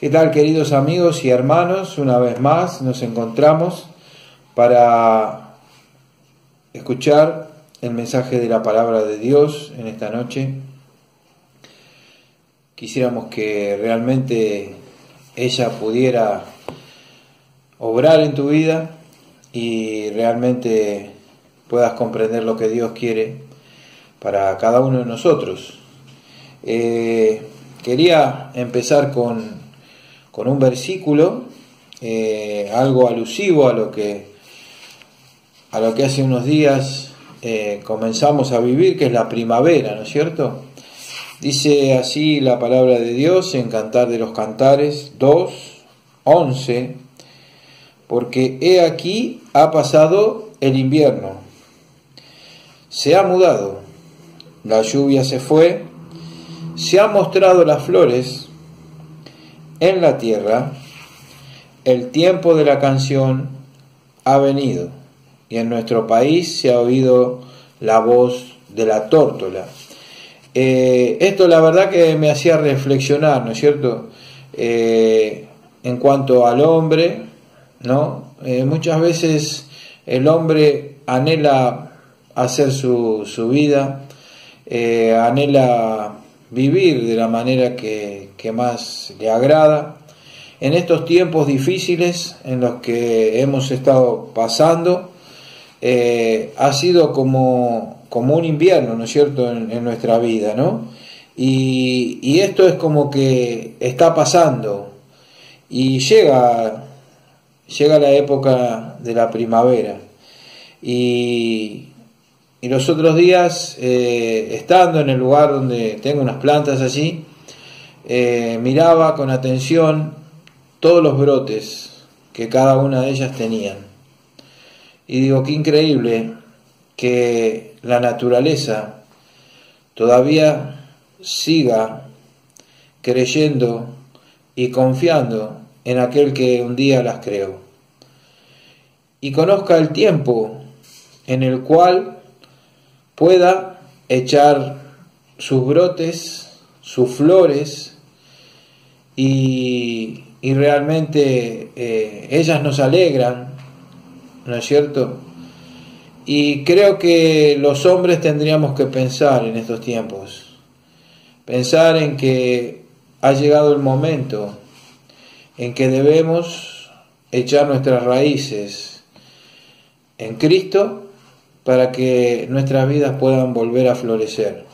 ¿Qué tal, queridos amigos y hermanos? Una vez más nos encontramos para escuchar el mensaje de la palabra de Dios en esta noche. Quisiéramos que realmente ella pudiera obrar en tu vida y realmente puedas comprender lo que Dios quiere para cada uno de nosotros. Quería empezar con un versículo, algo alusivo a lo que hace unos días comenzamos a vivir, que es la primavera, ¿no es cierto? Dice así la palabra de Dios en Cantar de los Cantares 2:11: porque he aquí ha pasado el invierno, se ha mudado, la lluvia se fue, se han mostrado las flores en la tierra, el tiempo de la canción ha venido, y en nuestro país se ha oído la voz de la tórtola. Esto la verdad que me hacía reflexionar, ¿no es cierto? En cuanto al hombre, ¿no? Muchas veces el hombre anhela hacer su vida, anhela vivir de la manera que más le agrada. En estos tiempos difíciles en los que hemos estado pasando, ha sido como un invierno, ¿no es cierto?, en nuestra vida, ¿no? Y esto es como que está pasando y llega la época de la primavera. Y los otros días, estando en el lugar donde tengo unas plantas allí, miraba con atención todos los brotes que cada una de ellas tenían. Y digo, qué increíble que la naturaleza todavía siga creyendo y confiando en aquel que un día las creó. Y conozca el tiempo en el cual pueda echar sus brotes, sus flores, y realmente ellas nos alegran, ¿no es cierto? Y creo que los hombres tendríamos que pensar en estos tiempos, pensar en que ha llegado el momento en que debemos echar nuestras raíces en Cristo, para que nuestras vidas puedan volver a florecer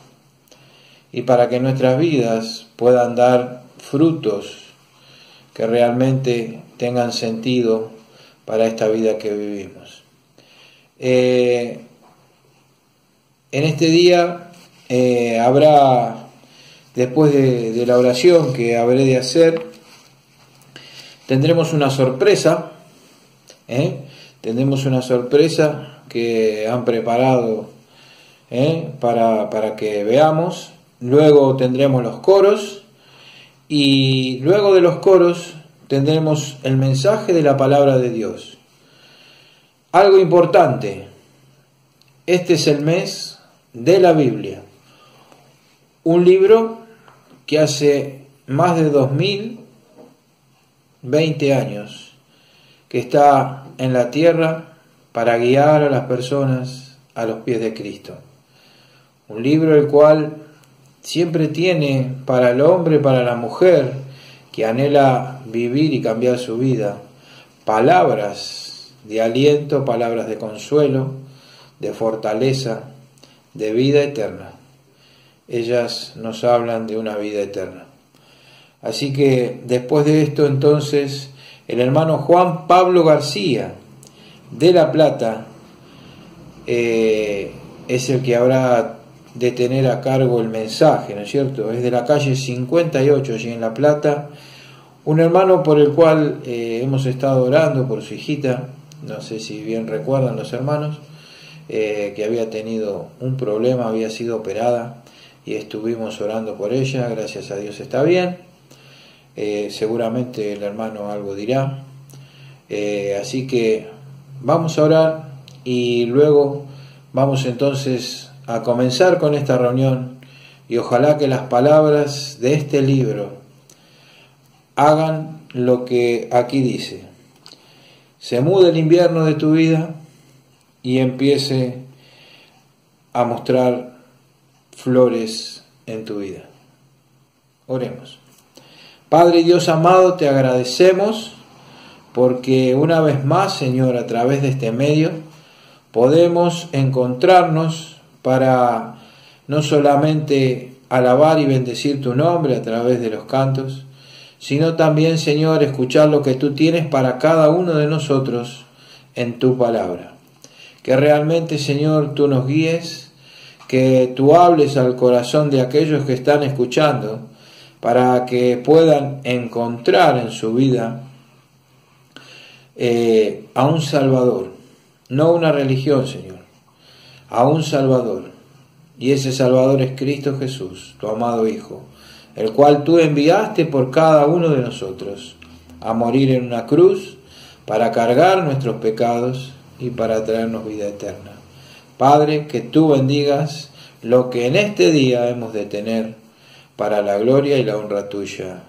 y para que nuestras vidas puedan dar frutos que realmente tengan sentido para esta vida que vivimos. En este día habrá, después de la oración que habré de hacer, tendremos una sorpresa, tendremos una sorpresa que han preparado para que veamos. Luego tendremos los coros, y luego de los coros tendremos el mensaje de la palabra de Dios. Algo importante: este es el mes de la Biblia, un libro que hace más de 2020 años que está en la tierra para guiar a las personas a los pies de Cristo. Un libro el cual siempre tiene para el hombre, para la mujer que anhela vivir y cambiar su vida, palabras de aliento, palabras de consuelo, de fortaleza, de vida eterna. Ellas nos hablan de una vida eterna. Así que después de esto, entonces, el hermano Juan Pablo García de La Plata es el que habrá de tener a cargo el mensaje, ¿no es cierto? Es de la calle 58, allí en La Plata, un hermano por el cual hemos estado orando, por su hijita, no sé si bien recuerdan los hermanos, que había tenido un problema, había sido operada, y estuvimos orando por ella. Gracias a Dios está bien. Seguramente el hermano algo dirá, así que vamos a orar y luego vamos entonces a comenzar con esta reunión, y ojalá que las palabras de este libro hagan lo que aquí dice. Se mude el invierno de tu vida y empiece a mostrar flores en tu vida. Oremos. Padre Dios amado, te agradecemos porque una vez más, Señor, a través de este medio podemos encontrarnos para no solamente alabar y bendecir tu nombre a través de los cantos, sino también, Señor, escuchar lo que tú tienes para cada uno de nosotros en tu palabra. Que realmente, Señor, tú nos guíes, que tú hables al corazón de aquellos que están escuchando, para que puedan encontrar en su vida a un Salvador, no una religión, Señor, a un Salvador. Y ese Salvador es Cristo Jesús, tu amado Hijo, el cual tú enviaste por cada uno de nosotros a morir en una cruz para cargar nuestros pecados y para traernos vida eterna. Padre, que tú bendigas lo que en este día hemos de tener para la gloria y la honra tuya.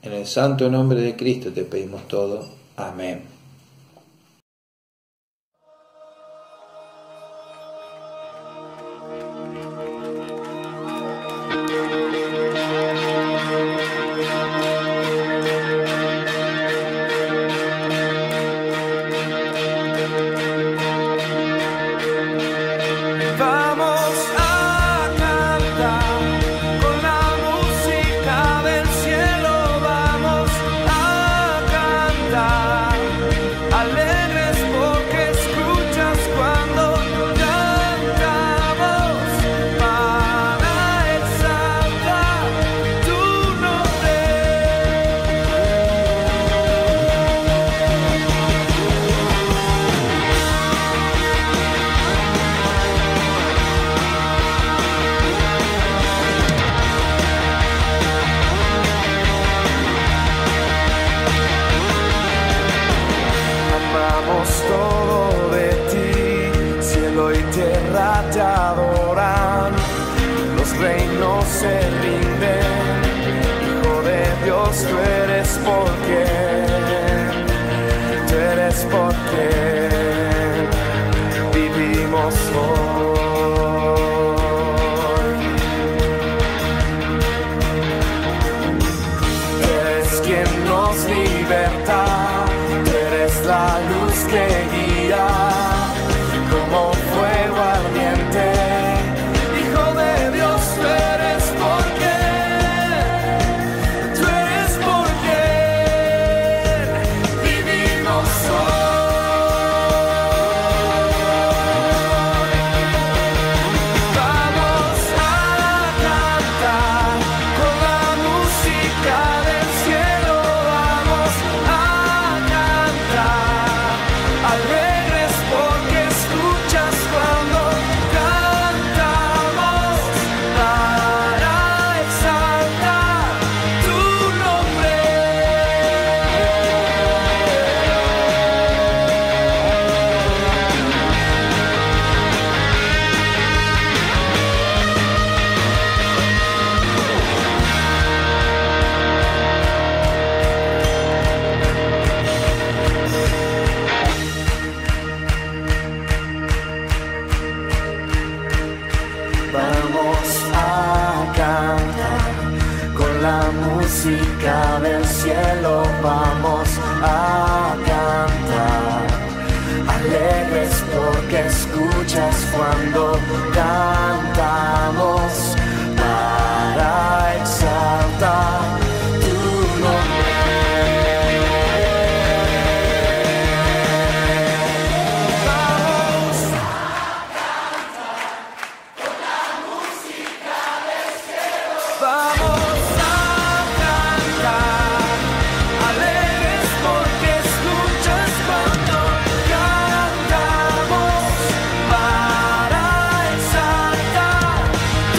En el santo nombre de Cristo te pedimos todo. Amén. música del cielo vamos a cantar, alegres porque escuchas cuando cantamos para exaltar tu nombre. Vamos a cantar con la música del cielo. Vamos a cantar, alegres porque escuchas cuando cantamos para exaltar tu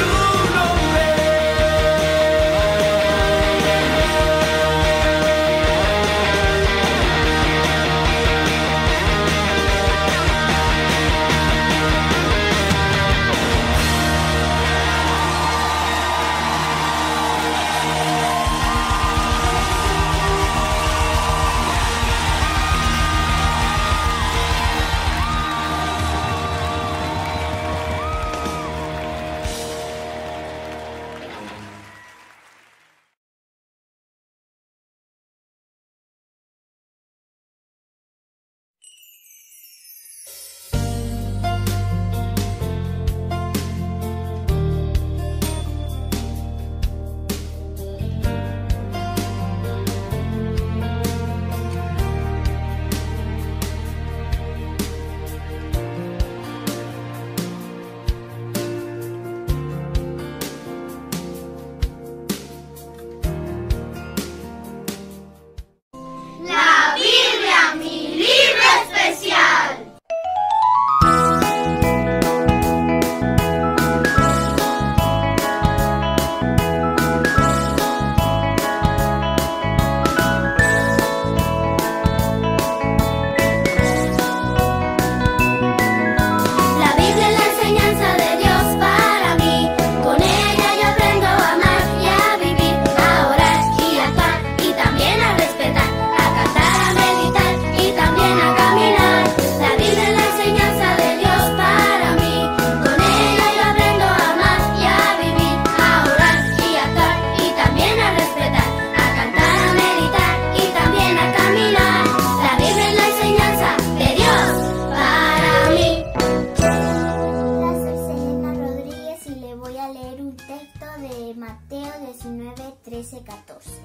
13:14.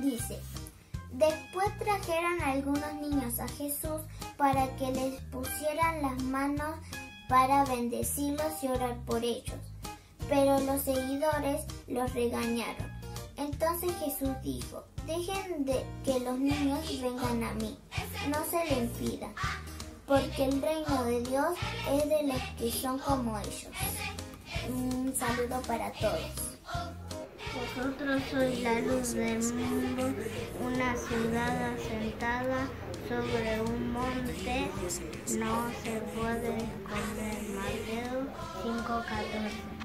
Dice: después trajeron algunos niños a Jesús para que les pusieran las manos para bendecirlos y orar por ellos. Pero los seguidores los regañaron. Entonces Jesús dijo: dejen que los niños vengan a mí, no se les impida, porque el reino de Dios es de los que son como ellos. Un saludo para todos. Vosotros sois la luz del mundo, una ciudad asentada sobre un monte, no se puede esconder. Mateo 5:14.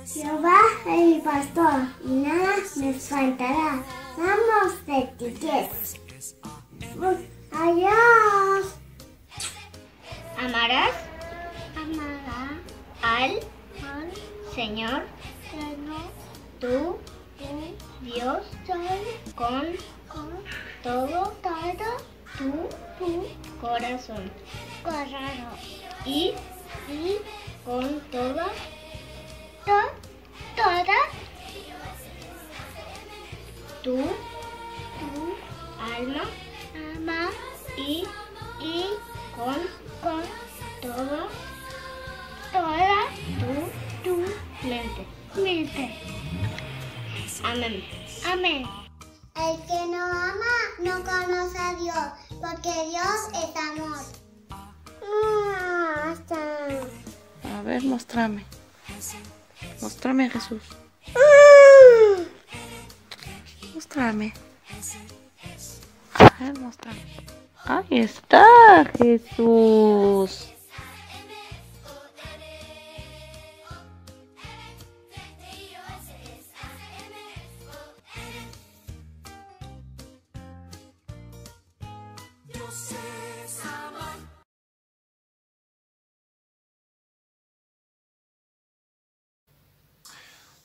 Jehová es mi pastor, y nada me faltará. Vamos de tiquetes. Adiós. Amarás al Señor tu Dios con todo tu corazón y con toda tu alma y con toda tu mente. Amén. El que no ama no conoce a Dios, porque Dios es amor. A ver, muéstrame. Muéstrame a Jesús. Muéstrame. A ver, muéstrame. Ahí está Jesús.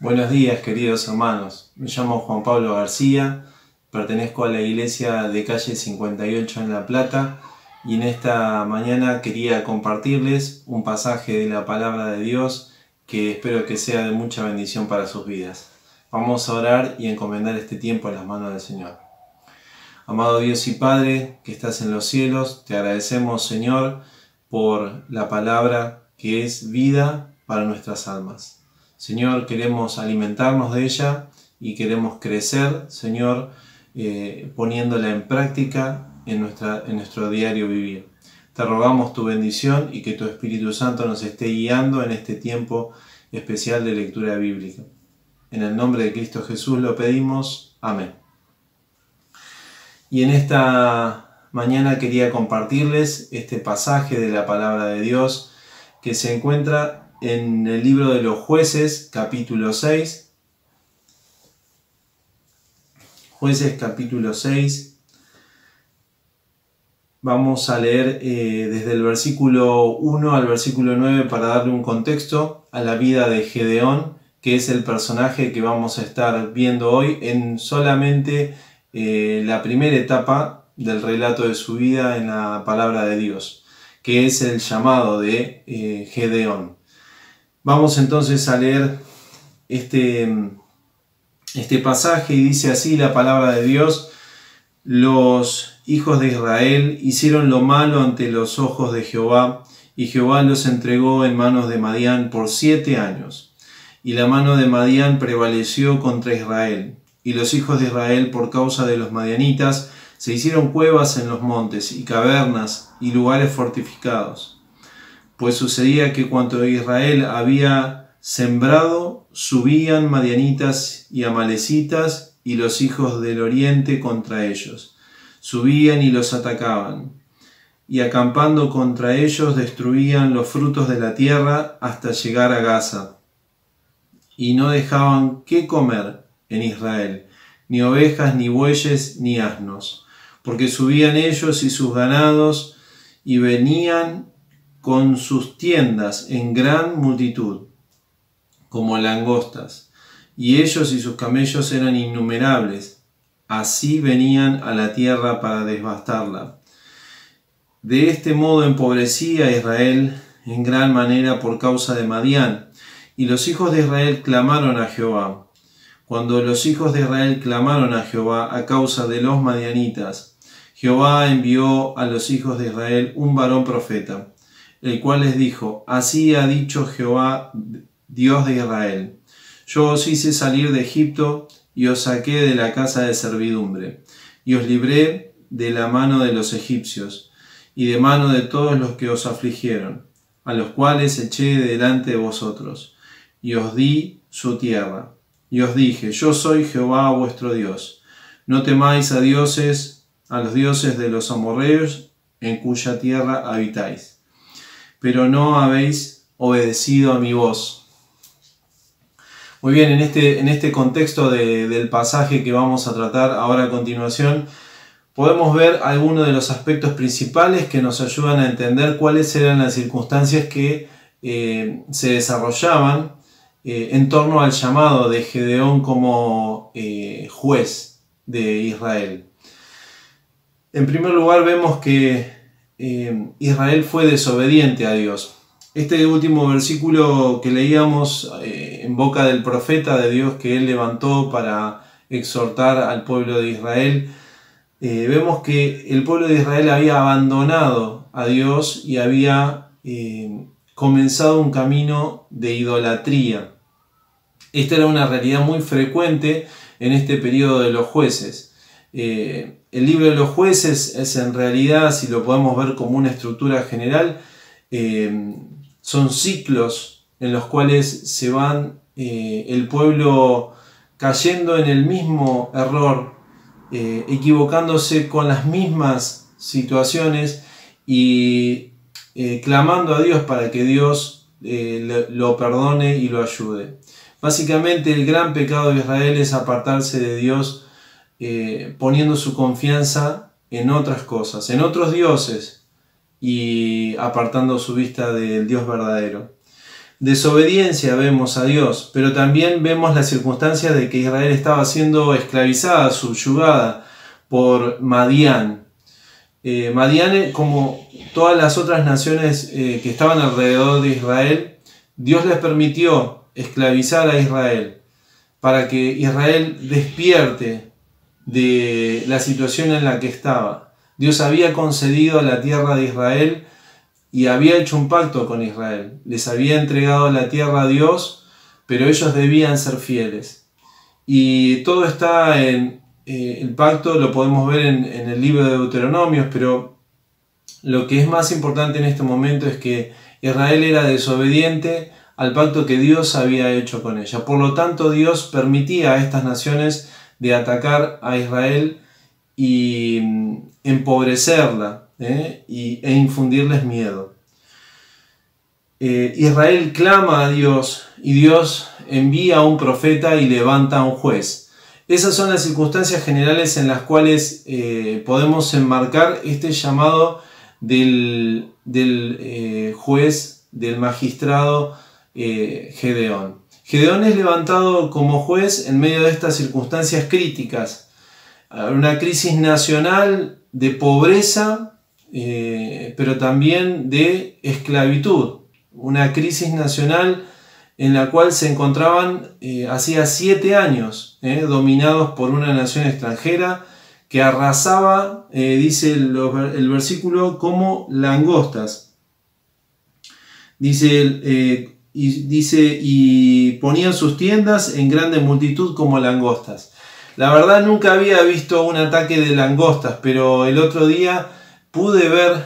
Buenos días, queridos hermanos. Me llamo Juan Pablo García, pertenezco a la iglesia de calle 58 en La Plata y en esta mañana quería compartirles un pasaje de la palabra de Dios que espero que sea de mucha bendición para sus vidas. Vamos a orar y encomendar este tiempo en las manos del Señor. Amado Dios y Padre, que estás en los cielos, te agradecemos, Señor, por la palabra que es vida para nuestras almas. Señor, queremos alimentarnos de ella y queremos crecer, Señor, poniéndola en práctica en nuestro diario vivir. Te rogamos tu bendición y que tu Espíritu Santo nos esté guiando en este tiempo especial de lectura bíblica. En el nombre de Cristo Jesús lo pedimos. Amén. Y en esta mañana quería compartirles este pasaje de la palabra de Dios que se encuentra en el libro de los Jueces, capítulo 6. Jueces, capítulo 6. Vamos a leer desde el versículo 1 al versículo 9 para darle un contexto a la vida de Gedeón, que es el personaje que vamos a estar viendo hoy en solamente la primera etapa del relato de su vida en la palabra de Dios, que es el llamado de Gedeón. Vamos entonces a leer este pasaje y dice así la palabra de Dios: los hijos de Israel hicieron lo malo ante los ojos de Jehová, y Jehová los entregó en manos de Madián por 7 años. Y la mano de Madián prevaleció contra Israel, y los hijos de Israel por causa de los madianitas se hicieron cuevas en los montes y cavernas y lugares fortificados. Pues sucedía que cuanto Israel había sembrado, subían madianitas y amalecitas y los hijos del oriente contra ellos. Subían y los atacaban, y acampando contra ellos destruían los frutos de la tierra hasta llegar a Gaza. Y no dejaban qué comer en Israel, ni ovejas, ni bueyes, ni asnos, porque subían ellos y sus ganados, y venían con sus tiendas en gran multitud, como langostas, y ellos y sus camellos eran innumerables. Así venían a la tierra para devastarla. De este modo empobrecía a Israel en gran manera por causa de Madián, y los hijos de Israel clamaron a Jehová. Cuando los hijos de Israel clamaron a Jehová a causa de los madianitas, Jehová envió a los hijos de Israel un varón profeta, el cual les dijo: Así ha dicho Jehová, Dios de Israel: Yo os hice salir de Egipto y os saqué de la casa de servidumbre, y os libré de la mano de los egipcios y de mano de todos los que os afligieron, a los cuales eché delante de vosotros, y os di su tierra. Y os dije: Yo soy Jehová vuestro Dios. No temáis a los dioses de los amorreos, en cuya tierra habitáis. Pero no habéis obedecido a mi voz. Muy bien, en este contexto del pasaje que vamos a tratar ahora a continuación, podemos ver algunos de los aspectos principales que nos ayudan a entender cuáles eran las circunstancias que se desarrollaban en torno al llamado de Gedeón como juez de Israel. En primer lugar, vemos que Israel fue desobediente a Dios. Este último versículo que leíamos en boca del profeta de Dios que él levantó para exhortar al pueblo de Israel, vemos que el pueblo de Israel había abandonado a Dios y había comenzado un camino de idolatría. Esta era una realidad muy frecuente en este periodo de los jueces. El libro de los jueces es en realidad, si lo podemos ver como una estructura general, son ciclos en los cuales se van el pueblo cayendo en el mismo error, equivocándose con las mismas situaciones y clamando a Dios para que Dios lo perdone y lo ayude. Básicamente el gran pecado de Israel es apartarse de Dios, poniendo su confianza en otras cosas, en otros dioses, y apartando su vista del Dios verdadero. Desobediencia vemos a Dios, pero también vemos las circunstancias de que Israel estaba siendo esclavizada, subyugada por Madián. Madián, como todas las otras naciones que estaban alrededor de Israel, Dios les permitió esclavizar a Israel para que Israel despierte de la situación en la que estaba. Dios había concedido la tierra de Israel y había hecho un pacto con Israel. Les había entregado la tierra a Dios, pero ellos debían ser fieles. Y todo está en el pacto, lo podemos ver en el libro de Deuteronomios, pero lo que es más importante en este momento es que Israel era desobediente al pacto que Dios había hecho con ella. Por lo tanto, Dios permitía a estas naciones de atacar a Israel y empobrecerla e infundirles miedo. Israel clama a Dios y Dios envía a un profeta y levanta a un juez. Esas son las circunstancias generales en las cuales podemos enmarcar este llamado del juez, del magistrado Gedeón. Gedeón es levantado como juez en medio de estas circunstancias críticas. Una crisis nacional de pobreza, pero también de esclavitud. Una crisis nacional en la cual se encontraban hacía 7 años dominados por una nación extranjera que arrasaba, dice el versículo, como langostas. Dice, y ponían sus tiendas en grande multitud como langostas. La verdad nunca había visto un ataque de langostas, pero el otro día pude ver,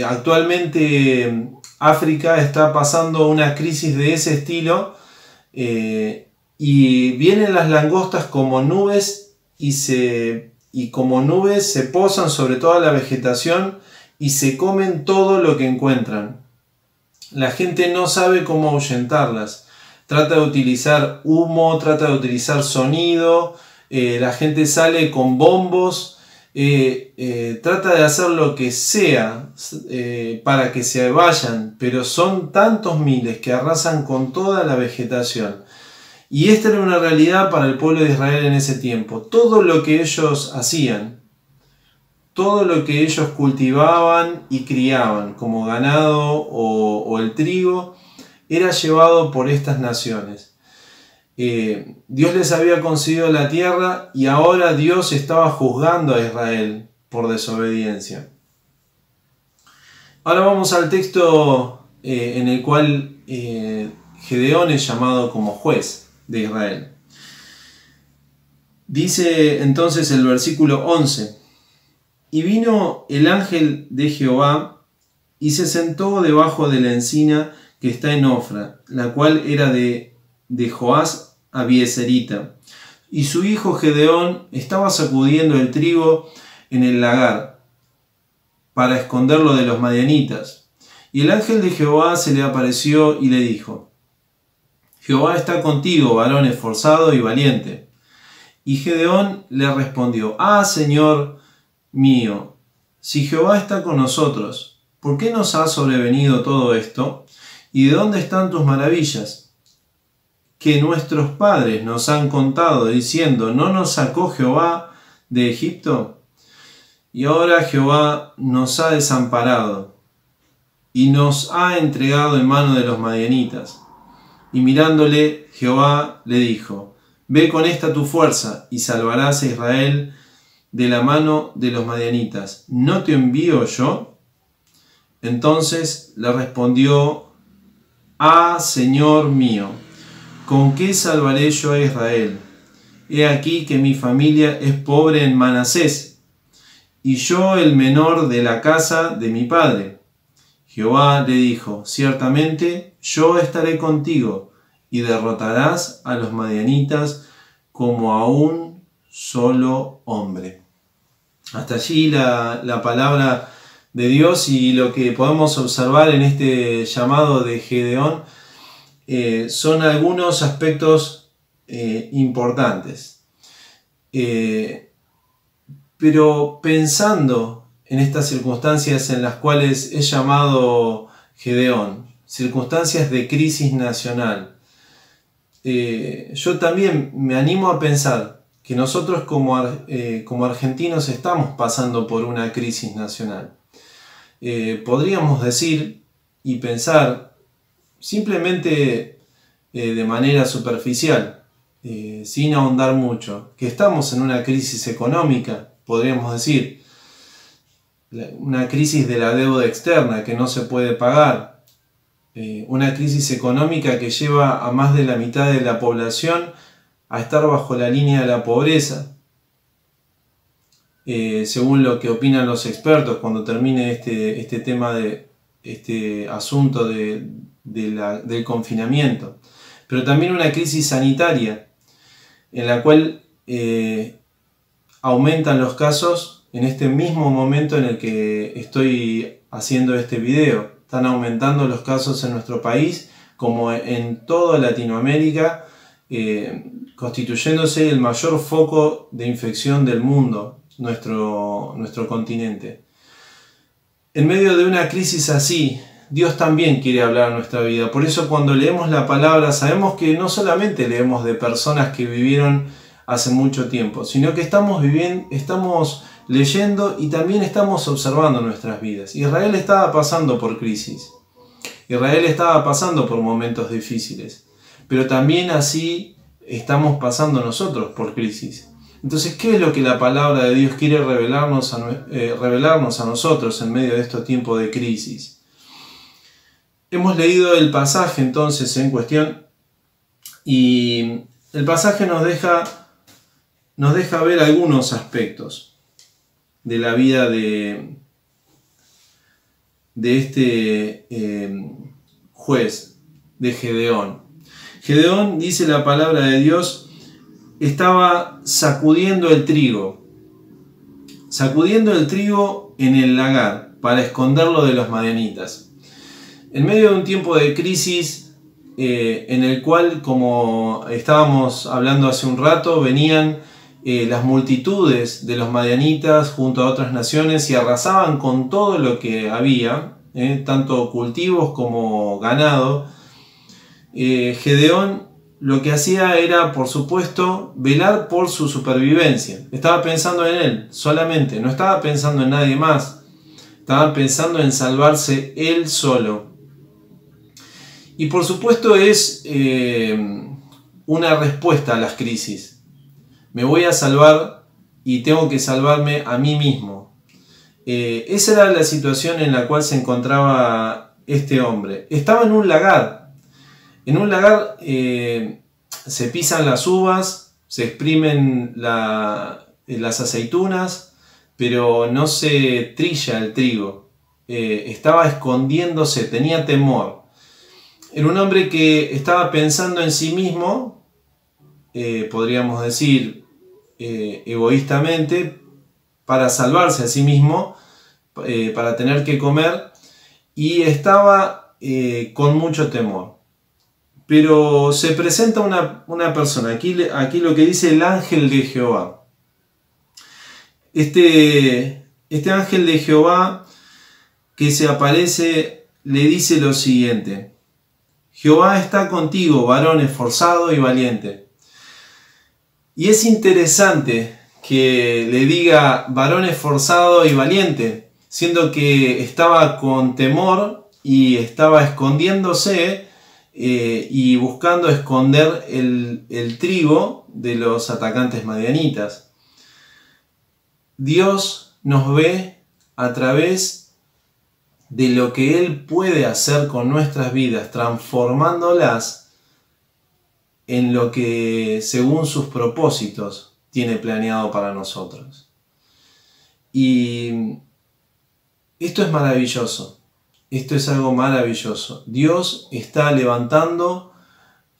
actualmente África está pasando una crisis de ese estilo, y vienen las langostas como nubes y como nubes se posan sobre toda la vegetación y se comen todo lo que encuentran. La gente no sabe cómo ahuyentarlas. Trata de utilizar humo, trata de utilizar sonido, la gente sale con bombos, trata de hacer lo que sea para que se vayan, pero son tantos miles que arrasan con toda la vegetación. Y esta era una realidad para el pueblo de Israel en ese tiempo. Todo lo que ellos hacían, todo lo que ellos cultivaban y criaban, como ganado o el trigo, era llevado por estas naciones. Dios les había concedido la tierra y ahora Dios estaba juzgando a Israel por desobediencia. Ahora vamos al texto en el cual Gedeón es llamado como juez de Israel. Dice entonces el versículo 11: Y vino el ángel de Jehová y se sentó debajo de la encina que está en Ofra, la cual era de Joás Abieserita. Y su hijo Gedeón estaba sacudiendo el trigo en el lagar para esconderlo de los madianitas. Y el ángel de Jehová se le apareció y le dijo: Jehová está contigo, varón esforzado y valiente. Y Gedeón le respondió: Ah, Señor mío, si Jehová está con nosotros, ¿por qué nos ha sobrevenido todo esto? ¿Y de dónde están tus maravillas? Que nuestros padres nos han contado, diciendo: ¿no nos sacó Jehová de Egipto? Y ahora Jehová nos ha desamparado y nos ha entregado en mano de los madianitas. Y mirándole, Jehová le dijo: Ve con esta tu fuerza y salvarás a Israel de la mano de los madianitas. ¿No te envío yo? Entonces le respondió: Ah, Señor mío, ¿con qué salvaré yo a Israel? He aquí que mi familia es pobre en Manasés, y yo el menor de la casa de mi padre. Jehová le dijo: Ciertamente yo estaré contigo, y derrotarás a los madianitas como a un solo hombre. Hasta allí la palabra de Dios, y lo que podemos observar en este llamado de Gedeón son algunos aspectos importantes. Pero pensando en estas circunstancias en las cuales es llamado Gedeón, circunstancias de crisis nacional, yo también me animo a pensar que nosotros como argentinos estamos pasando por una crisis nacional. Podríamos decir y pensar simplemente de manera superficial, sin ahondar mucho, que estamos en una crisis económica, podríamos decir, una crisis de la deuda externa que no se puede pagar, una crisis económica que lleva a más de la mitad de la población a estar bajo la línea de la pobreza, según lo que opinan los expertos cuando termine este tema de este asunto del confinamiento. Pero también una crisis sanitaria en la cual aumentan los casos en este mismo momento en el que estoy haciendo este video. Están aumentando los casos en nuestro país como en toda Latinoamérica, constituyéndose el mayor foco de infección del mundo, nuestro continente. En medio de una crisis así, Dios también quiere hablar a nuestra vida. Por eso cuando leemos la palabra sabemos que no solamente leemos de personas que vivieron hace mucho tiempo, sino que estamos leyendo y también estamos observando nuestras vidas. Israel estaba pasando por crisis. Israel estaba pasando por momentos difíciles. Pero también así estamos pasando nosotros por crisis. Entonces, ¿qué es lo que la palabra de Dios quiere revelarnos a nosotros en medio de estos tiempos de crisis? Hemos leído el pasaje entonces en cuestión y el pasaje nos deja ver algunos aspectos de la vida de este juez, de Gedeón. Gedeón, dice la palabra de Dios, estaba sacudiendo el trigo en el lagar para esconderlo de los madianitas. En medio de un tiempo de crisis en el cual, como estábamos hablando hace un rato, venían las multitudes de los madianitas junto a otras naciones y arrasaban con todo lo que había, tanto cultivos como ganado. Gedeón lo que hacía era, por supuesto, velar por su supervivencia. Estaba pensando en él solamente, no estaba pensando en nadie más. Estaba pensando en salvarse él solo. Y por supuesto es una respuesta a las crisis. Me voy a salvar y tengo que salvarme a mí mismo. Esa era la situación en la cual se encontraba este hombre. Estaba en un lagar. En un lagar se pisan las uvas, se exprimen las aceitunas, pero no se trilla el trigo. Estaba escondiéndose, tenía temor. Era un hombre que estaba pensando en sí mismo, podríamos decir egoístamente, para salvarse a sí mismo, para tener que comer, y estaba con mucho temor. Pero se presenta una persona, aquí lo que dice el ángel de Jehová. Este ángel de Jehová que se aparece le dice lo siguiente: Jehová está contigo, varón esforzado y valiente. Y es interesante que le diga varón esforzado y valiente, siendo que estaba con temor y estaba escondiéndose y buscando esconder el trigo de los atacantes madianitas. Dios nos ve a través de lo que Él puede hacer con nuestras vidas, transformándolas en lo que según sus propósitos tiene planeado para nosotros. Y esto es maravilloso, esto es algo maravilloso. Dios está levantando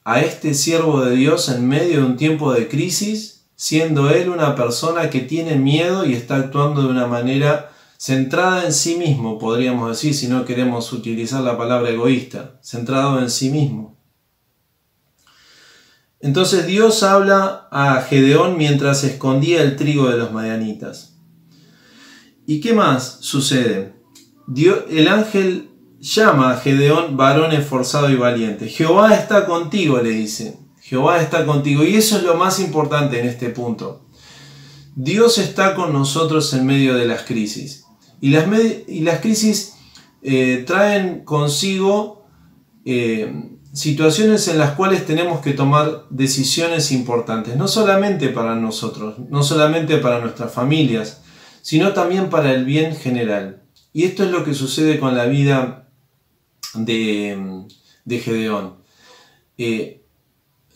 a este siervo de Dios en medio de un tiempo de crisis, siendo él una persona que tiene miedo y está actuando de una manera centrada en sí mismo, podríamos decir, si no queremos utilizar la palabra egoísta, centrado en sí mismo. Entonces Dios habla a Gedeón mientras escondía el trigo de los madianitas. ¿Y qué más sucede? El ángel llama a Gedeón varón esforzado y valiente. Jehová está contigo, le dice. Jehová está contigo. Y eso es lo más importante en este punto. Dios está con nosotros en medio de las crisis. Y las crisis traen consigo situaciones en las cuales tenemos que tomar decisiones importantes. No solamente para nosotros, no solamente para nuestras familias, sino también para el bien general. Y esto es lo que sucede con la vida de Gedeón.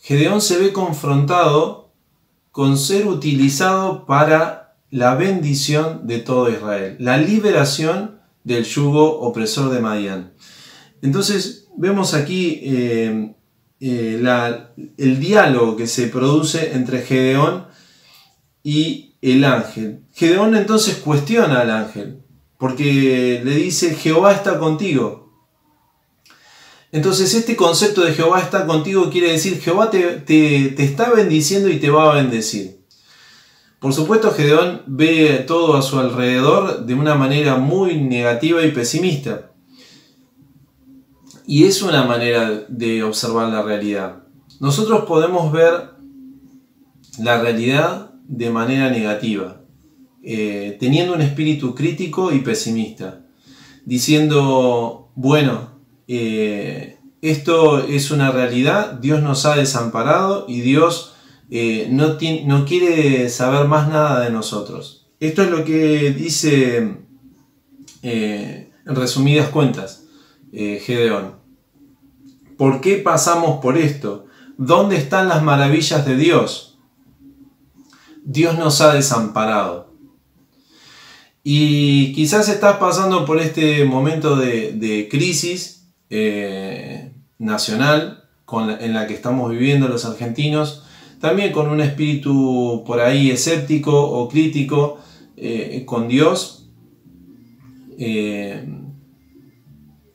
Gedeón se ve confrontado con ser utilizado para la bendición de todo Israel, la liberación del yugo opresor de Madián. Entonces vemos aquí el diálogo que se produce entre Gedeón y el ángel. Gedeón entonces cuestiona al ángel, porque le dice: Jehová está contigo. Entonces este concepto de Jehová está contigo quiere decir Jehová te está bendiciendo y te va a bendecir. Por supuesto, Gedeón ve todo a su alrededor de una manera muy negativa y pesimista. Y es una manera de observar la realidad. Nosotros podemos ver la realidad de manera negativa, teniendo un espíritu crítico y pesimista, diciendo, bueno, esto es una realidad, Dios nos ha desamparado y Dios no quiere saber más nada de nosotros. Esto es lo que dice, en resumidas cuentas, Gedeón. ¿Por qué pasamos por esto? ¿Dónde están las maravillas de Dios? Dios nos ha desamparado. Y quizás estás pasando por este momento de crisis nacional en la que estamos viviendo los argentinos, también con un espíritu por ahí escéptico o crítico con Dios.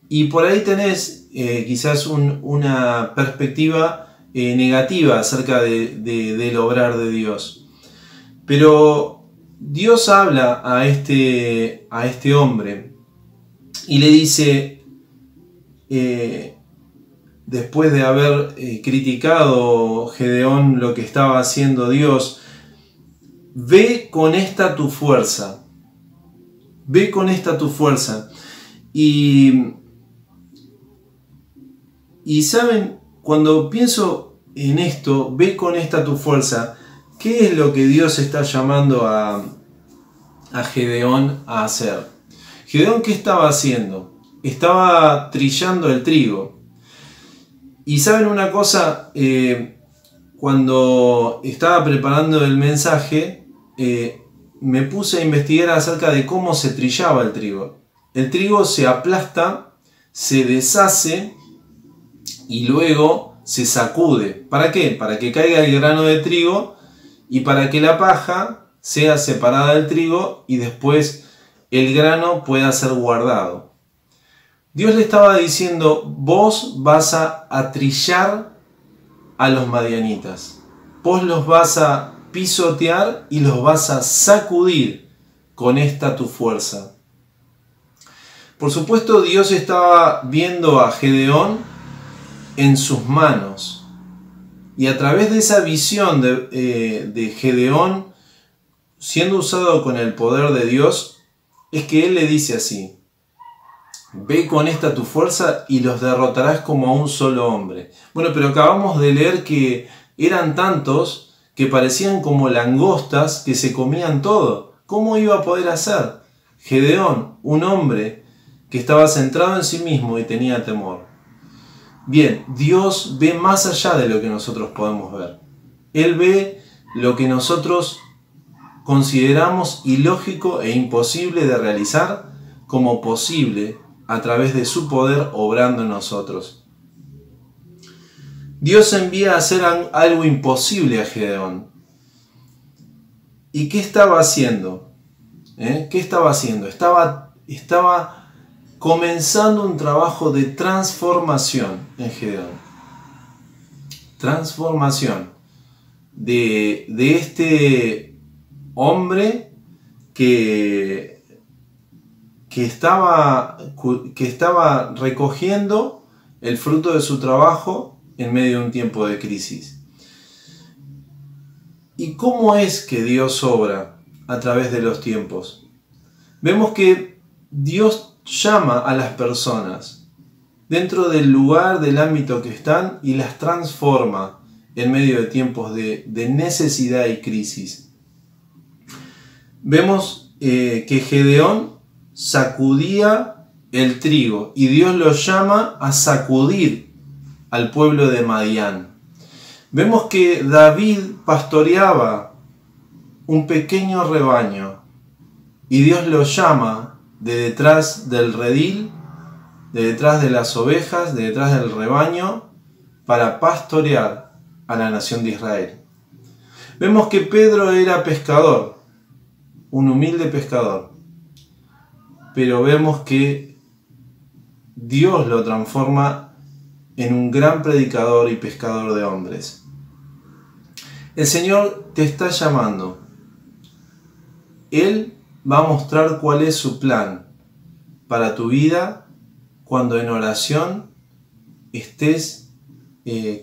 Y por ahí tenés quizás una perspectiva negativa acerca del obrar de Dios. Pero Dios habla a este hombre y le dice, después de haber criticado Gedeón lo que estaba haciendo Dios, ve con esta tu fuerza. Ve con esta tu fuerza. Y saben, cuando pienso en esto, ve con esta tu fuerza. ¿Qué es lo que Dios está llamando a Gedeón a hacer? Gedeón, ¿qué estaba haciendo? Estaba trillando el trigo. Y ¿saben una cosa? Cuando estaba preparando el mensaje, me puse a investigar acerca de cómo se trillaba el trigo. El trigo se aplasta, se deshace y luego se sacude. ¿Para qué? Para que caiga el grano de trigo y para que la paja sea separada del trigo y después el grano pueda ser guardado. Dios le estaba diciendo, vos vas a trillar a los madianitas. Vos los vas a pisotear y los vas a sacudir con esta tu fuerza. Por supuesto, Dios estaba viendo a Gedeón en sus manos. Y a través de esa visión de Gedeón siendo usado con el poder de Dios, es que Él le dice así: ve con esta tu fuerza y los derrotarás como a un solo hombre. Bueno, pero acabamos de leer que eran tantos que parecían como langostas que se comían todo. ¿Cómo iba a poder hacer? Gedeón, un hombre que estaba centrado en sí mismo y tenía temor. Bien, Dios ve más allá de lo que nosotros podemos ver. Él ve lo que nosotros consideramos ilógico e imposible de realizar como posible a través de su poder obrando en nosotros. Dios envía a hacer algo imposible a Gedeón. ¿Y qué estaba haciendo? ¿Qué estaba haciendo? Estaba comenzando un trabajo de transformación en Gedeón. Transformación de este hombre que estaba recogiendo el fruto de su trabajo en medio de un tiempo de crisis. ¿Y cómo es que Dios obra a través de los tiempos? Vemos que Dios llama a las personas dentro del lugar, del ámbito que están, y las transforma en medio de tiempos de necesidad y crisis. Vemos que Gedeón sacudía el trigo y Dios lo llama a sacudir al pueblo de Madián. Vemos que David pastoreaba un pequeño rebaño y Dios lo llama de detrás del redil, de detrás de las ovejas, de detrás del rebaño, para pastorear a la nación de Israel. Vemos que Pedro era pescador, un humilde pescador, pero vemos que Dios lo transforma en un gran predicador y pescador de hombres. El Señor te está llamando. Él va a mostrar cuál es su plan para tu vida cuando en oración estés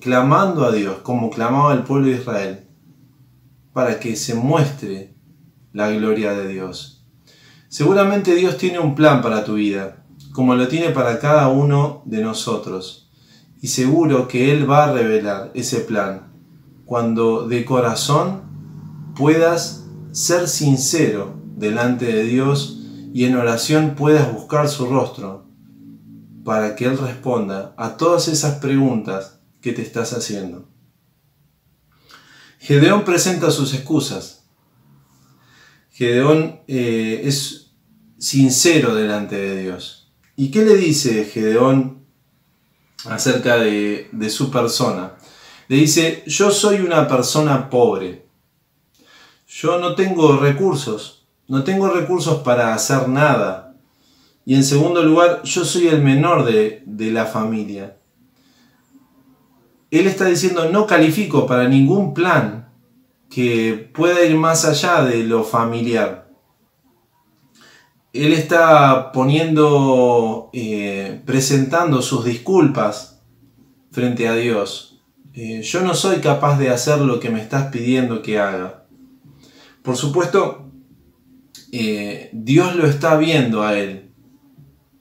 clamando a Dios, como clamaba el pueblo de Israel, para que se muestre la gloria de Dios. Seguramente Dios tiene un plan para tu vida, como lo tiene para cada uno de nosotros. Y seguro que Él va a revelar ese plan cuando de corazón puedas ser sincero delante de Dios y en oración puedas buscar su rostro para que Él responda a todas esas preguntas que te estás haciendo. Gedeón presenta sus excusas. Gedeón es sincero delante de Dios. ¿Y qué le dice Gedeón acerca de su persona? Le dice: yo soy una persona pobre. Yo no tengo recursos. No tengo recursos para hacer nada. Y en segundo lugar, yo soy el menor de la familia. Él está diciendo: no califico para ningún plan que pueda ir más allá de lo familiar. Él está presentando sus disculpas frente a Dios. Yo no soy capaz de hacer lo que me estás pidiendo que haga. Por supuesto, Dios lo está viendo a él,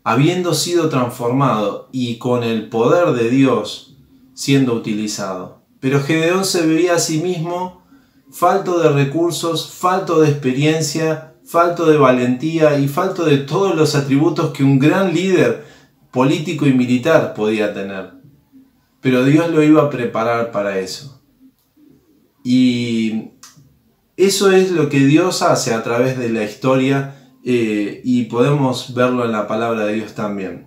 habiendo sido transformado y con el poder de Dios siendo utilizado. Pero Gedeón se veía a sí mismo falto de recursos, falto de experiencia, falto de valentía y falto de todos los atributos que un gran líder político y militar podía tener. Pero Dios lo iba a preparar para eso. Y eso es lo que Dios hace a través de la historia, y podemos verlo en la palabra de Dios también.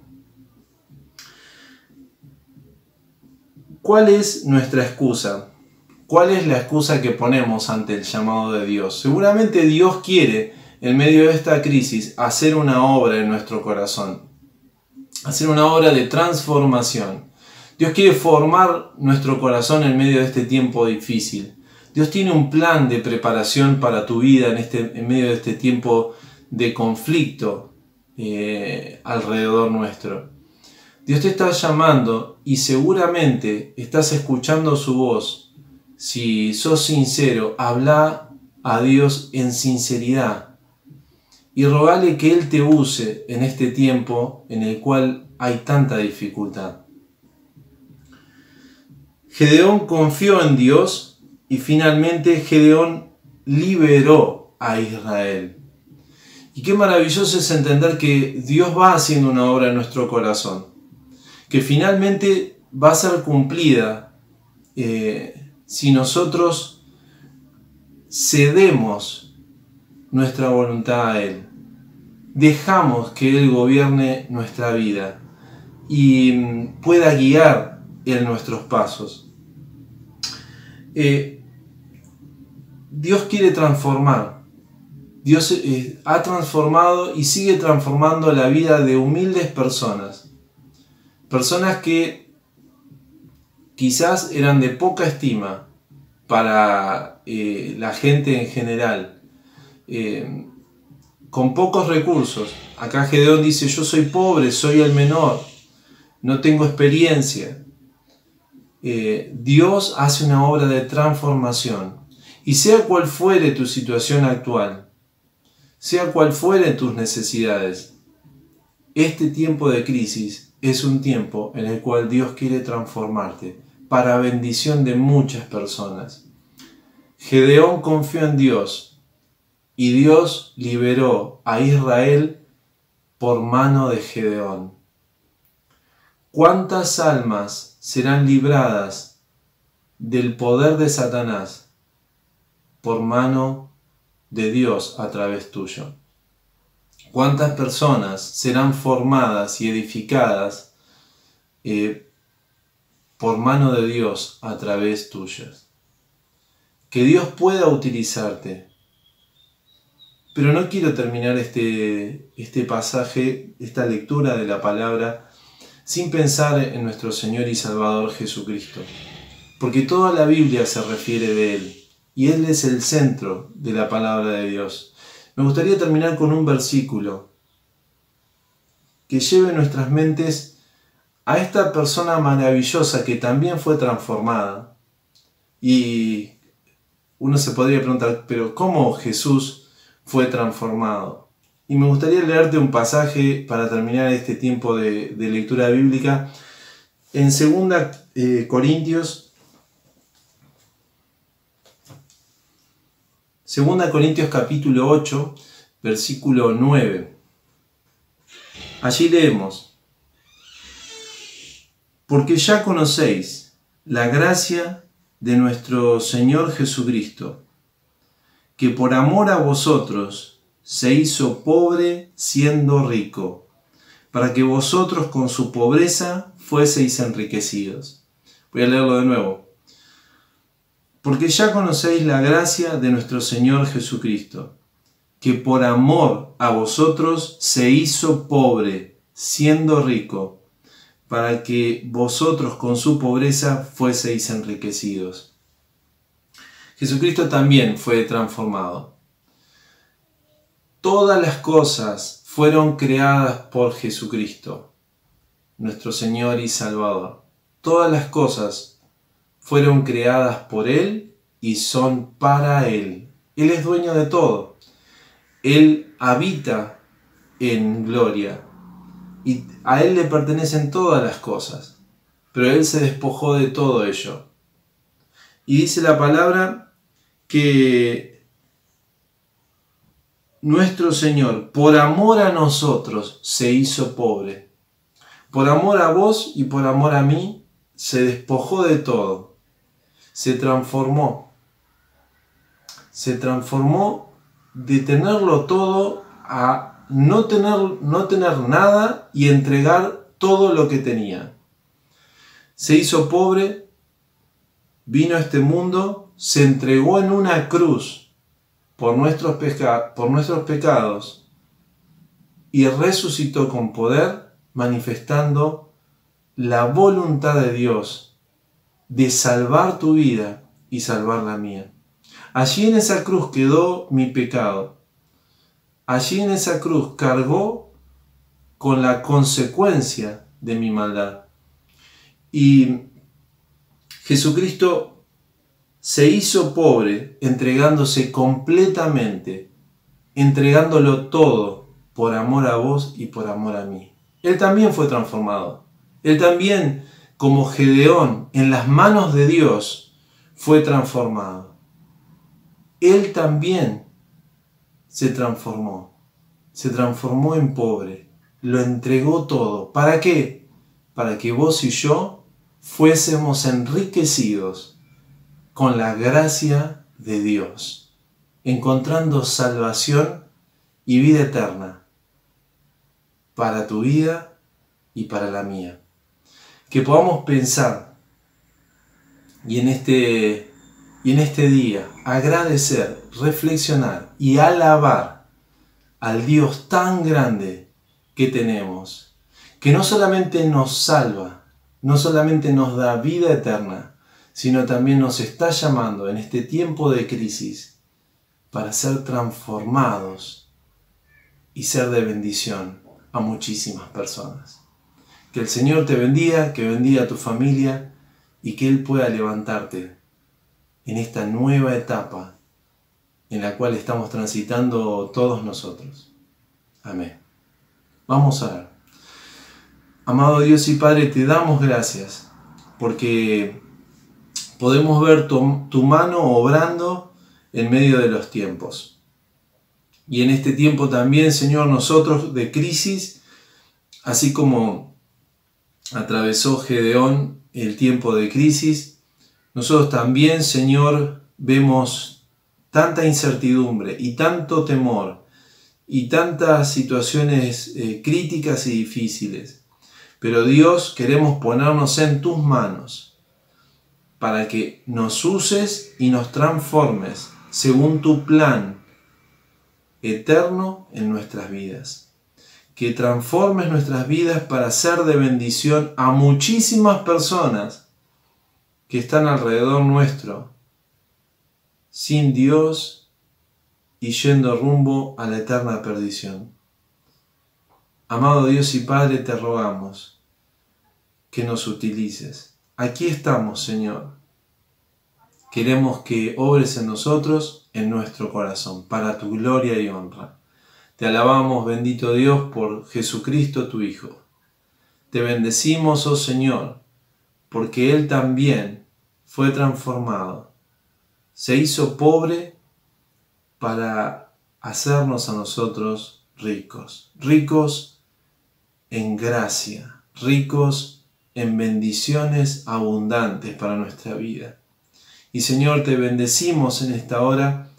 ¿Cuál es nuestra excusa? ¿Cuál es la excusa que ponemos ante el llamado de Dios? Seguramente Dios quiere, en medio de esta crisis, hacer una obra en nuestro corazón. Hacer una obra de transformación. Dios quiere formar nuestro corazón en medio de este tiempo difícil. Dios tiene un plan de preparación para tu vida en medio de este tiempo de conflicto alrededor nuestro. Dios te está llamando y seguramente estás escuchando su voz. Si sos sincero, habla a Dios en sinceridad y rogale que Él te use en este tiempo en el cual hay tanta dificultad. Gedeón confió en Dios y finalmente Gedeón liberó a Israel. Y qué maravilloso es entender que Dios va haciendo una obra en nuestro corazón, que finalmente va a ser cumplida si nosotros cedemos nuestra voluntad a Él, dejamos que Él gobierne nuestra vida y pueda guiar en nuestros pasos. Dios quiere transformar. Dios ha transformado y sigue transformando la vida de humildes personas. Personas que quizás eran de poca estima para la gente en general, con pocos recursos. Acá Gedeón dice: yo soy pobre, soy el menor, no tengo experiencia. Dios hace una obra de transformación. Y sea cual fuere tu situación actual, sea cual fuere tus necesidades, este tiempo de crisis es un tiempo en el cual Dios quiere transformarte para bendición de muchas personas. Gedeón confió en Dios y Dios liberó a Israel por mano de Gedeón. ¿Cuántas almas serán libradas del poder de Satanás por mano de Dios a través tuyo? ¿Cuántas personas serán formadas y edificadas por mano de Dios a través tuyas? Que Dios pueda utilizarte. Pero no quiero terminar este pasaje, esta lectura de la palabra, sin pensar en nuestro Señor y Salvador Jesucristo. Porque toda la Biblia se refiere de Él. Y Él es el centro de la palabra de Dios. Me gustaría terminar con un versículo que lleve nuestras mentes a esta persona maravillosa que también fue transformada. Y uno se podría preguntar, ¿pero cómo Jesús fue transformado? Y me gustaría leerte un pasaje para terminar este tiempo de lectura bíblica en 2 Corintios 2 Corintios capítulo 8, versículo 9. Allí leemos: porque ya conocéis la gracia de nuestro Señor Jesucristo, que por amor a vosotros se hizo pobre siendo rico, para que vosotros con su pobreza fueseis enriquecidos. Voy a leerlo de nuevo. Porque ya conocéis la gracia de nuestro Señor Jesucristo, que por amor a vosotros se hizo pobre, siendo rico, para que vosotros con su pobreza fueseis enriquecidos. Jesucristo también fue transformado. Todas las cosas fueron creadas por Jesucristo, nuestro Señor y Salvador. Todas las cosas fueron creadas por Él y son para Él. Él es dueño de todo. Él habita en gloria y a Él le pertenecen todas las cosas, pero Él se despojó de todo ello. Y dice la palabra que nuestro Señor, por amor a nosotros, se hizo pobre. Por amor a vos y por amor a mí, se despojó de todo. Se transformó. Se transformó de tenerlo todo a no tener nada y entregar todo lo que tenía. Se hizo pobre, vino a este mundo, se entregó en una cruz por nuestros pecados y resucitó con poder, manifestando la voluntad de Dios de salvar tu vida y salvar la mía. Allí en esa cruz quedó mi pecado. Allí en esa cruz cargó con la consecuencia de mi maldad. Y Jesucristo se hizo pobre entregándose completamente, entregándolo todo por amor a vos y por amor a mí. Él también fue transformado. Él también, como Gedeón, en las manos de Dios, fue transformado. Él también se transformó en pobre, lo entregó todo. ¿Para qué? Para que vos y yo fuésemos enriquecidos con la gracia de Dios, encontrando salvación y vida eterna para tu vida y para la mía. Que podamos pensar y en este día agradecer, reflexionar y alabar al Dios tan grande que tenemos, que no solamente nos salva, no solamente nos da vida eterna, sino también nos está llamando en este tiempo de crisis para ser transformados y ser de bendición a muchísimas personas. Que el Señor te bendiga, que bendiga a tu familia y que Él pueda levantarte en esta nueva etapa en la cual estamos transitando todos nosotros. Amén. Vamos a orar. Amado Dios y Padre, te damos gracias porque podemos ver tu mano obrando en medio de los tiempos. Y en este tiempo también, Señor, nosotros de crisis, así como atravesó Gedeón el tiempo de crisis, nosotros también, Señor, vemos tanta incertidumbre y tanto temor y tantas situaciones críticas y difíciles. Pero Dios, queremos ponernos en tus manos para que nos uses y nos transformes según tu plan eterno en nuestras vidas. Que transformes nuestras vidas para ser de bendición a muchísimas personas que están alrededor nuestro, sin Dios y yendo rumbo a la eterna perdición. Amado Dios y Padre, te rogamos que nos utilices. Aquí estamos, Señor. Queremos que obres en nosotros, en nuestro corazón, para tu gloria y honra. Te alabamos, bendito Dios, por Jesucristo tu Hijo. Te bendecimos, oh Señor, porque Él también fue transformado. Se hizo pobre para hacernos a nosotros ricos. Ricos en gracia, ricos en bendiciones abundantes para nuestra vida. Y Señor, te bendecimos en esta hora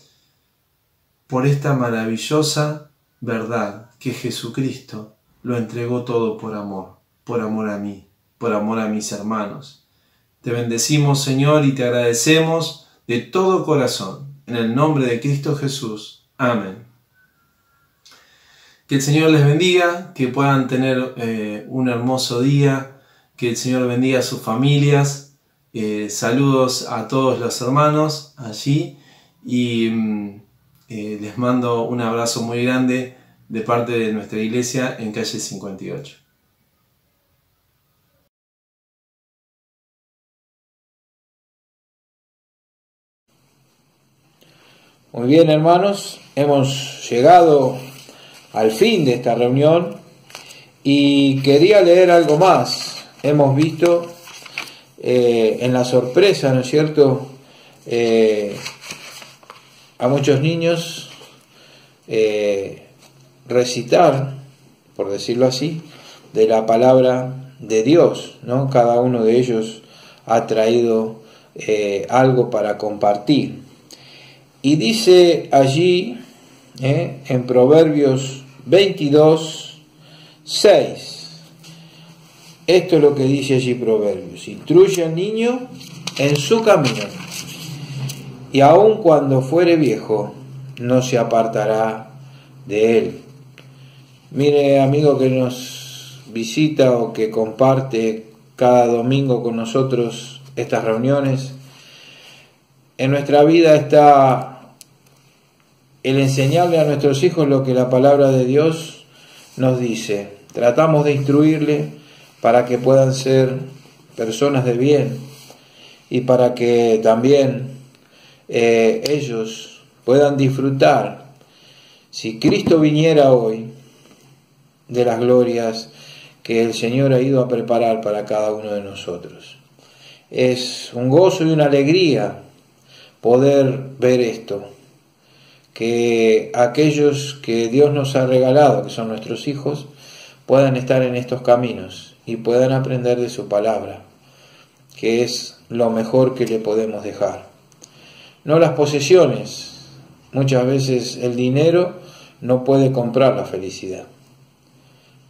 por esta maravillosa verdad que Jesucristo lo entregó todo por amor a mí, por amor a mis hermanos. Te bendecimos, Señor, y te agradecemos de todo corazón, en el nombre de Cristo Jesús. Amén. Que el Señor les bendiga, que puedan tener un hermoso día, que el Señor bendiga a sus familias. Saludos a todos los hermanos allí y les mando un abrazo muy grande de parte de nuestra iglesia en calle 58. Muy bien, hermanos, hemos llegado al fin de esta reunión y quería leer algo más. Hemos visto en la sorpresa, ¿no es cierto?, a muchos niños recitar, por decirlo así, de la palabra de Dios, ¿no? Cada uno de ellos ha traído algo para compartir. Y dice allí, en Proverbios 22, 6, esto es lo que dice allí Proverbios: instruye al niño en su camino, y aun cuando fuere viejo, no se apartará de él. Mire, amigo que nos visita o que comparte cada domingo con nosotros estas reuniones, en nuestra vida está el enseñarle a nuestros hijos lo que la palabra de Dios nos dice. Tratamos de instruirle para que puedan ser personas de bien y para que también ellos puedan disfrutar, si Cristo viniera hoy, de las glorias que el Señor ha ido a preparar para cada uno de nosotros. Es un gozo y una alegría poder ver esto, que aquellos que Dios nos ha regalado, que son nuestros hijos, puedan estar en estos caminos y puedan aprender de su palabra, que es lo mejor que le podemos dejar. No las posesiones. Muchas veces el dinero no puede comprar la felicidad.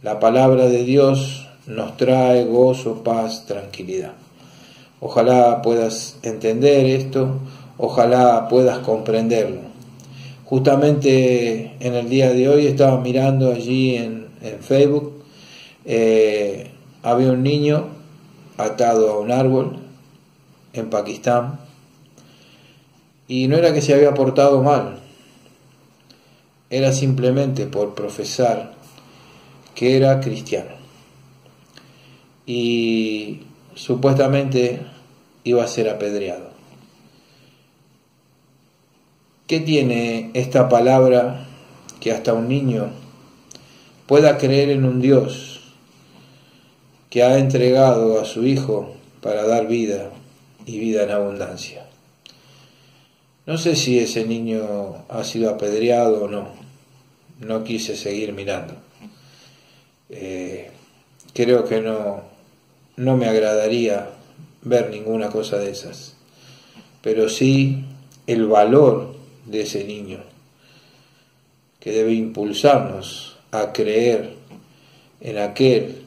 La palabra de Dios nos trae gozo, paz, tranquilidad. Ojalá puedas entender esto, ojalá puedas comprenderlo. Justamente en el día de hoy estaba mirando allí en Facebook, había un niño atado a un árbol en Pakistán, y no era que se había portado mal, era simplemente por profesar que era cristiano, y supuestamente iba a ser apedreado. ¿Qué tiene esta palabra que hasta un niño pueda creer en un Dios que ha entregado a su Hijo para dar vida y vida en abundancia? No sé si ese niño ha sido apedreado o no. No quise seguir mirando. Creo que no me agradaría ver ninguna cosa de esas. Pero sí el valor de ese niño, que debe impulsarnos a creer en aquel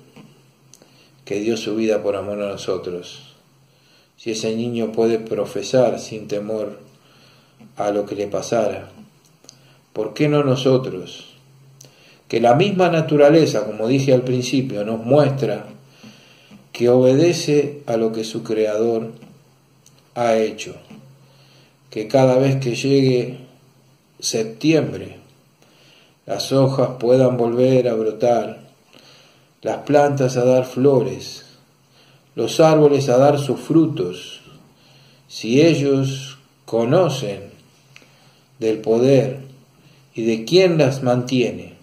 que dio su vida por amor a nosotros. Si ese niño puede profesar sin temor a lo que le pasara, ¿por qué no nosotros? Que la misma naturaleza, como dije al principio, nos muestra que obedece a lo que su Creador ha hecho. Que cada vez que llegue septiembre, las hojas puedan volver a brotar, las plantas a dar flores, los árboles a dar sus frutos, si ellos conocen del poder y de quién las mantiene,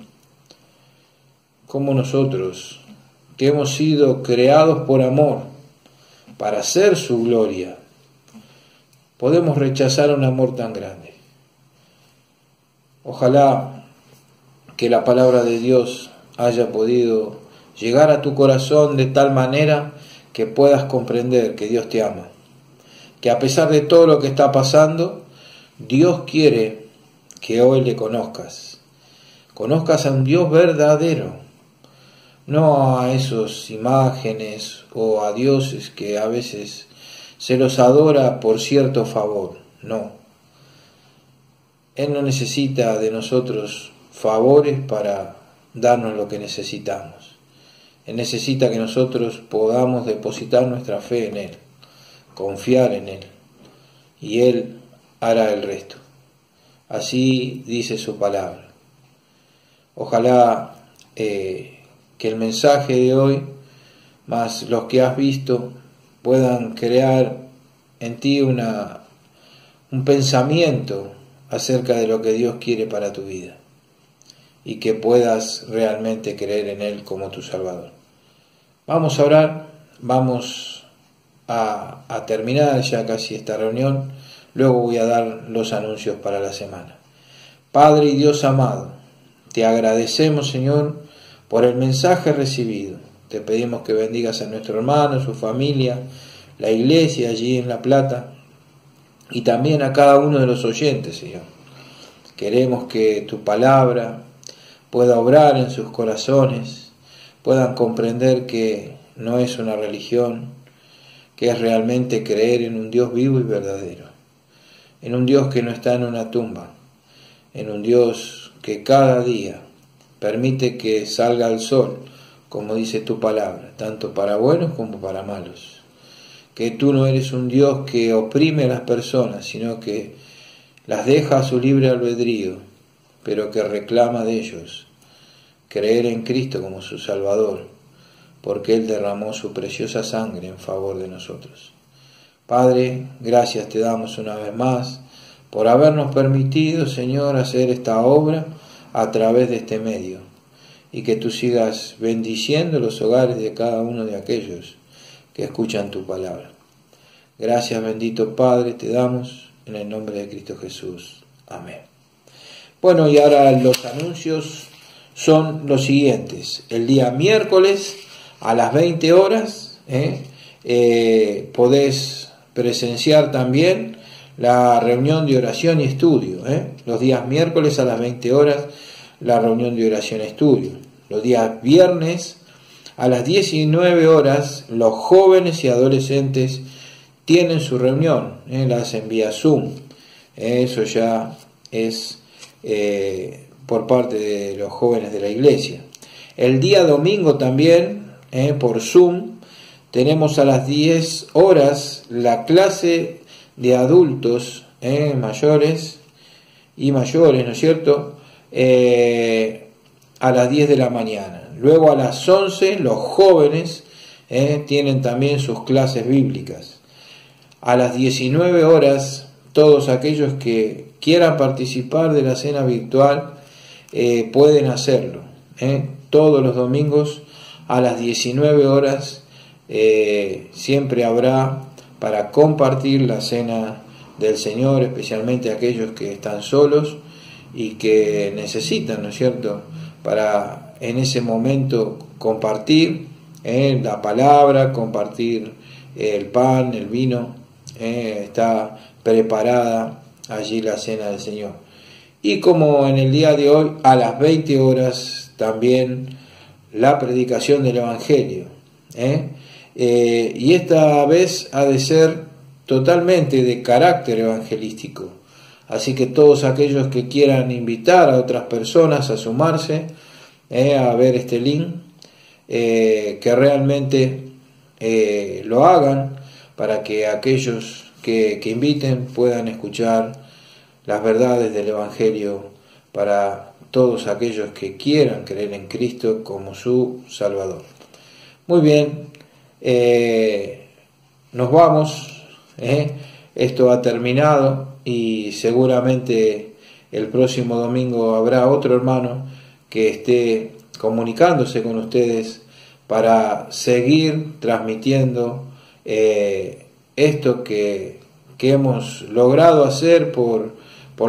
como nosotros, que hemos sido creados por amor, para hacer su gloria, podemos rechazar un amor tan grande. Ojalá que la palabra de Dios haya podido llegar a tu corazón de tal manera que puedas comprender que Dios te ama, que a pesar de todo lo que está pasando, Dios quiere que hoy le conozcas a un Dios verdadero, no a esos imágenes o a dioses que a veces se los adora por cierto favor. No, Él no necesita de nosotros favores para darnos lo que necesitamos. Él necesita que nosotros podamos depositar nuestra fe en Él, confiar en Él, y Él hará el resto. Así dice su palabra. Ojalá que el mensaje de hoy, más los que has visto, puedan crear en ti un pensamiento acerca de lo que Dios quiere para tu vida, y que puedas realmente creer en Él como tu Salvador. Vamos a orar, vamos a terminar ya casi esta reunión. luego voy a dar los anuncios para la semana. Padre y Dios amado, te agradecemos, Señor, por el mensaje recibido. Te pedimos que bendigas a nuestro hermano, su familia, la iglesia allí en La Plata y también a cada uno de los oyentes, Señor. Queremos que tu palabra pueda obrar en sus corazones, puedan comprender que no es una religión, que es realmente creer en un Dios vivo y verdadero, en un Dios que no está en una tumba, en un Dios que cada día permite que salga el sol, como dice tu palabra, tanto para buenos como para malos. Que tú no eres un Dios que oprime a las personas, sino que las deja a su libre albedrío, pero que reclama de ellos creer en Cristo como su Salvador, porque Él derramó su preciosa sangre en favor de nosotros. Padre, gracias te damos una vez más por habernos permitido, Señor, hacer esta obra a través de este medio, y que tú sigas bendiciendo los hogares de cada uno de aquellos que escuchan tu palabra. Gracias, bendito Padre, te damos en el nombre de Cristo Jesús. Amén. Bueno, y ahora los anuncios son los siguientes. El día miércoles a las 20 horas podés presenciar también la reunión de oración y estudio. Los días miércoles a las 20 horas la reunión de oración y estudio. Los días viernes a las 19 horas los jóvenes y adolescentes tienen su reunión, la hacen vía Zoom. Eso ya es por parte de los jóvenes de la iglesia. El día domingo también, por Zoom, tenemos a las 10 horas la clase de adultos mayores y mayores, ¿no es cierto? A las 10 de la mañana. Luego a las 11 los jóvenes tienen también sus clases bíblicas. A las 19 horas todos aquellos que quieran participar de la cena virtual pueden hacerlo. Todos los domingos a las 19 horas siempre habrá para compartir la cena del Señor, especialmente aquellos que están solos y que necesitan, ¿no es cierto?, para en ese momento compartir la palabra, compartir el pan, el vino. Está preparada allí la cena del Señor. Y como en el día de hoy, a las 20 horas también la predicación del Evangelio. Y esta vez ha de ser totalmente de carácter evangelístico. Así que todos aquellos que quieran invitar a otras personas a sumarse, a ver este link, que realmente lo hagan para que aquellos que inviten puedan escuchar las verdades del Evangelio para todos aquellos que quieran creer en Cristo como su Salvador. Muy bien, nos vamos, esto ha terminado y seguramente el próximo domingo habrá otro hermano que esté comunicándose con ustedes para seguir transmitiendo esto que hemos logrado hacer por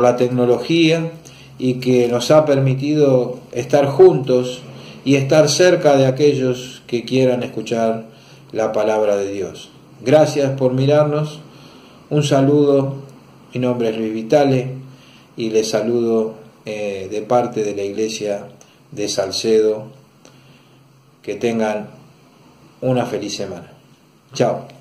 la tecnología y que nos ha permitido estar juntos y estar cerca de aquellos que quieran escuchar la palabra de Dios. Gracias por mirarnos, un saludo, mi nombre es Luis Vitale y les saludo de parte de la iglesia de Salcedo. Que tengan una feliz semana. Chao.